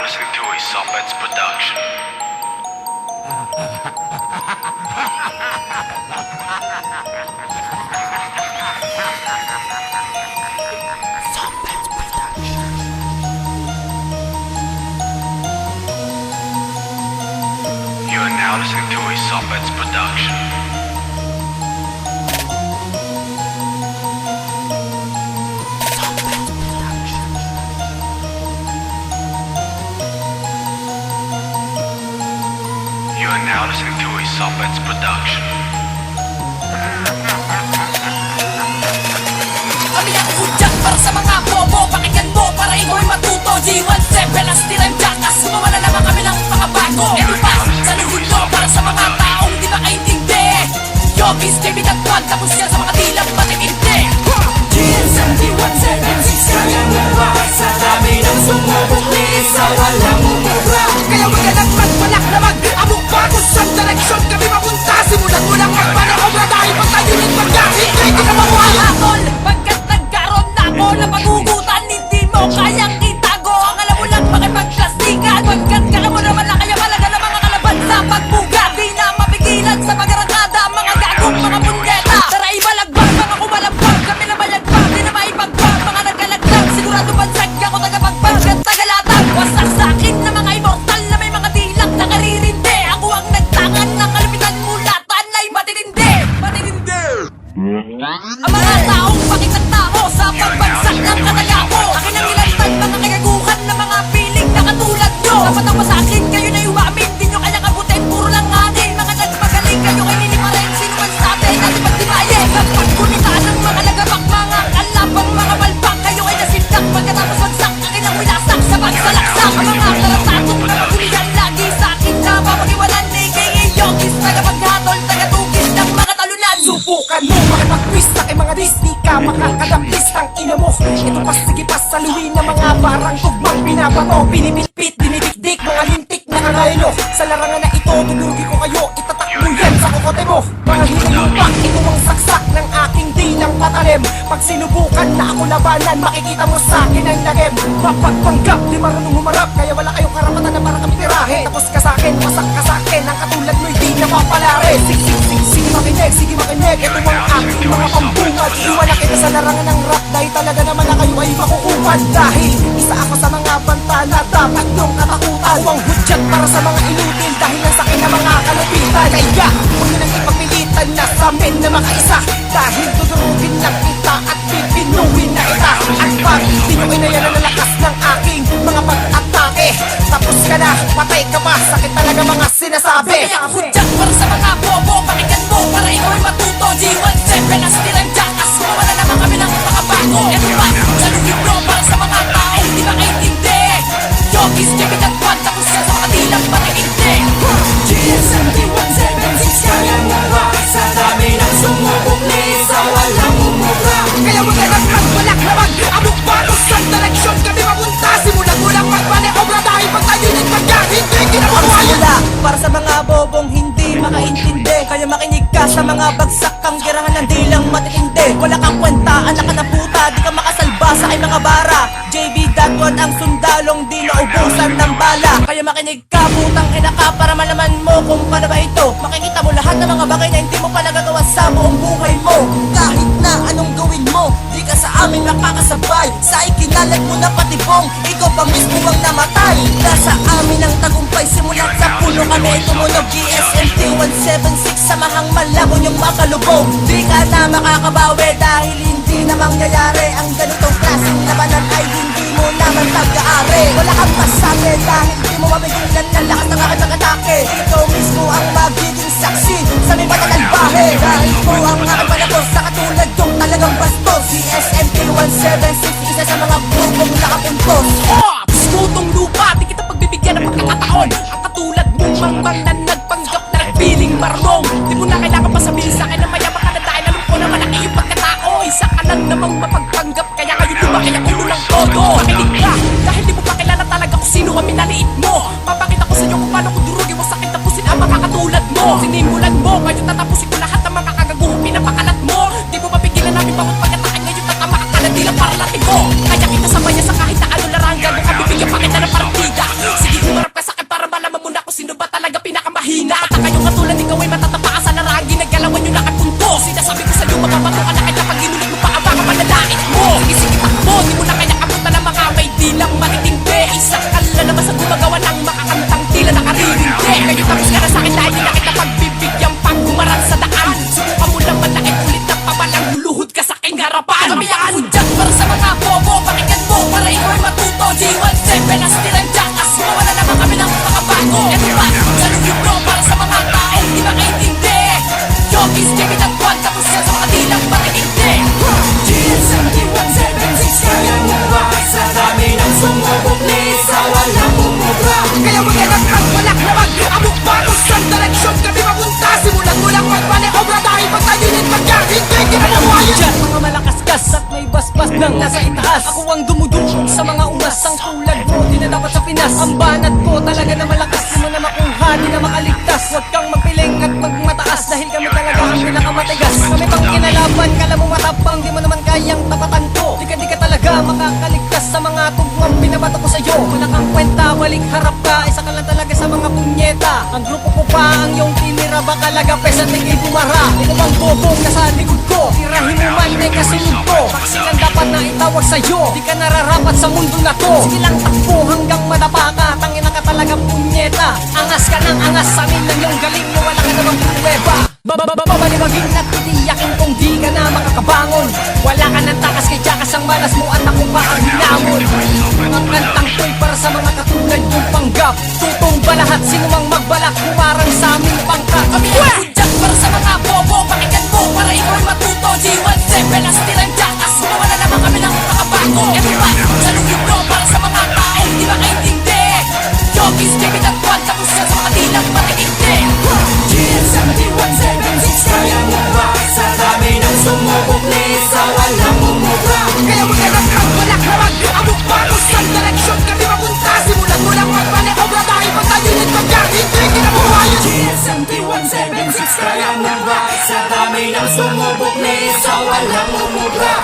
listening to a Sombets production. You are now listening to a Sombets production. You are now listening to a Sombets production. Kami ang udyat para sa mga bobo. Pakinggan mo para ikaw ay matuto. G17 as tirang jakas. Sumawala naman kami ng mga bago. Eto pa, saluhin mo para sa mga taong di makaintindi. Yogis, David at Juan, tapos yan sa mga dilang matikindi. G17 kaya nga sa dami ng sumubok ni sa walang umura. Kaya wag ka lang magbalak na mag-amok bago sa direksyon kami mapunta. Simulan mo lang magpanaobra dahil pagtayunin pagkahit kay kinamawala. Tol, pagkat nagkaroon na ako na pagugutan, hindi mo kayang itago. Ang alam mo lang makipagplastikan. Pagkat kaya mo naman lang kaya malaga ng mga kalaban sa pagbuga. Di na mapigilan sa pag-arangkada ang mga gagong mga punyeta. Tara ibalagbag, mga kumalampag, kami na mayagbag, di na maipagbag. Mga nagkalagdag, sigurado bansag ako tagapagbag at tagalatag. Wasak sa akin na mga immortal na may mga dilak na karirindi. Ako ang nagtangan ng kalupitan mulatan ay matitindi. Matitindi. Ang mga taong pakikatao sa pagbagsak ng katayako. Akin ang ilantan mga kagaguhan na mga piling na katulad nyo. Dapat ang masakin kayo na umamin, di nyo kaya kabutin, puro lang anin. Mga nagmagaling kayo ay niliparin, sino man sa atin at ipagdibaye. Kapag kunitaan ng mga nagabak, mga kalabang mga balbak, kayo ay nasindak pagkatapos magsak. Akin ang wilasak sa pagsalaksak. Ang mga karatatong na magulian lagi sa akin na mapag-iwanan. Yogis, tagapaghatol, tagatugis ng mga talunan. Subukan mo makipag-twist sa mga Disney ka makakadapis ang ina mo. Ito pa sige pa saluhin ng mga barang tugmang binabato. Binibitbit, dinidikdik, mga lintik na kangaylo. Sa larangan na ito, tulugi ko kayo, itatakbo yan sa kokote mo. Mga hinilupak, ito ang saksak ng aking dilang patalim. Pag sinubukan na ako labanan, makikita mo sa akin ang lagim. Mapagpanggap, di marunong humarap, kaya wala kayong karapatan na para kami tirahe. Tapos ka sa akin, wasak ka sa akin, ang katulad mo'y di napapalari. Sige makinig, ito ang aking mga pambungad. Iwala kita sa larangan ng rap, dahil talaga naman na kayo ay makukupan. Dahil isa ako sa mga banta na dapat niyong katakutan. Ako ang hudyat para sa mga inutil, dahil lang sa akin na mga kalupitan. Kaya, huwag nyo nang ipagpilitan na sa amin na makaisa. Dahil tudurugin lang kita at pipinuhin na ita. At pag pinuhin na yan ang lakas ng aking mga pag-atake, tapos ka na, patay ka pa, sakit talaga mga sinasabi. Kaya ang hudyat para sa mga bobo, pakinggan mo para ikaw ay matuto. G17 as tirang jakas, mawala naman kami ng mga bago. Eto pa, saluhin mo para sa mga tao di makaintindi. Yogis, David at Juan, tapos yan sa mga dilang matikindi. G17 kaya nga sa dami ng sumubok ni sa walang umura. Kaya wag ka lang magbalak na mag-amok bago sa direksyon kami mapunta. Simulan mo lang magpanaobra dahil pagtayunin pagkahit kay kinamawala. Para sa mga bobong hindi makaintindi, kaya makinig ka sa mga bagsak kang girahan ng dilang matitindi. Wala kang kwenta, anak ka na puta, di ka makasalba sa aking mga bara. JB.1 ang sundalong di naubusan ng bala. Kaya makinig ka, putang ina ka, para malaman mo kung paano ba ito. Makikita mo lahat ng mga bagay na hindi mo pa nagagawa sa buong buhay mo. Kahit na anong gawin mo, di ka sa amin makakasabay. Sa ikinalat mo na patibong, ikaw pa mismo ang namatay. Nasa amin ang tagumpay, simulat sa puno kami tumunog. GSMT 176, samahang malabon yung makalubog. Di ka na makakabawi dahil hindi na mangyayari. Ang ganitong klaseng labanan ay hindi mo naman tag-aari. Wala kang masabi dahil di mo mabigulan ng lakas ng aking pag-atake. Ikaw mismo ang magiging saksi sa may patatalbahe. Dahil po ang aking panapos sa katulad yung talagang bastos. GSMT 176, isa sa mga grupong nakapuntos. Skutong lupa, di kita pagbibigyan ng pagkakataon. Ang katulad mong mangmang na nagpanggap na nagpiling marunong. Di mo na kailangan pa sabihin sa akin na mayabang ka na dahil alam ko na malaki yung pagkatao. Isa ka lang namang mapagpanggap, kaya ngayon lumaki ang ulo ng todo. Makinig ka, dahil di mo pa kilala talaga kung sino ang minaliit mo. Papakita ko sa inyo kung paano ko durugin mo sa akin tapusin ang mga katulad mo. Sinimulan mo, ngayon tatapusin ko lahat ng mga kagaguhong pinapakalat mo. Di mo mapigilan namin bawat pagkatakin, ngayon tatama ka na di lang para latin mo. Kaya kita sabay sa kahit na ano larangan mo, kabibigyan pa kita ng partida. para sa mga bobo. Pakinggan mo para ikaw ay matuto. G17 na stilang jackass. Mawala naman kami ng makabago. Ito pa, salugin nyo para sa mga tao di makaintindi. Yogis, Kevin at Juan, tapos yan sa mga dilang mariindi. GL7176, kaya mo ba? Sa dami ng sumubok ni sa walang umubra. Kaya wag yan at walak na mag-amok pa. Kung saan direksyon kami mapunta, simulan mo lang magmaniobra. Dahil pag tayo din magkahintay, di na nawayan. Diyan mga malakas-kas at may basbas ng nasa itaas. Ako ang dumudulog sa mga umas. Ang tulad mo, di na dapat sa Pinas. Ang banat ko talaga na malakas. Di mo na makuha, di na makaligtas. Huwag kang magpiling at magmataas. Dahil kami talaga ang pinakamatigas. Kami pang kinalaban, kala mo matapang. Di mo naman kayang tapatan ko. Di ka talaga makakaligtas sa mga tugmang binabato ko sa'yo. Wala kang kwenta, waling harap ka. Isa ka lang talaga sa mga punyeta. Ang grupo ko pa ang iyong tinira. Baka lagapes at tingin bumara. Ito bang bobong nasa likod ko. Tirahin mo man ay kasunod ko. Paksikan dapat na itawag sa'yo. Di ka nararapat sa mundo na to. Sige lang takbo hanggang madapa ka. Tangina ka talaga punyeta. Angas ka ng angas sa amin ng iyong galing mo. Wala ka namang pruweba. Babalibagin at titiyakin kung di ka na makakabangon. Wala ka ng takas kay Jackass ang malas mo at ako pa ang hinamon. Ang kantang to'y para sa mga katulad kong panggap. Tutong balahat sino mang magbalak kumarang sa aming pangkat. Kami ang kudyak para sa mga bobo. Pakinggan mo para ikaw ay matuto. G17 na stilang Jackass. Mawala naman kami ng makabago. Ito pa, salugin nyo para sa mga tao di makaintindi. Yogis, Kevin at Juan, tapos yan sa mga dilang mariindi. GL7176, kaya mo ba? Sa dami ng sumubok ni sa walang umubra. Kaya wag yan ang walak na mag-amok pa. Kung saan direksyon kami mapunta, simulan mo lang magmaniobra. Dahil pag tayo din magkahintay, di na mawayan. GL7176, kaya mo ba? Sa dami ng sumubok ni sa walang umubra.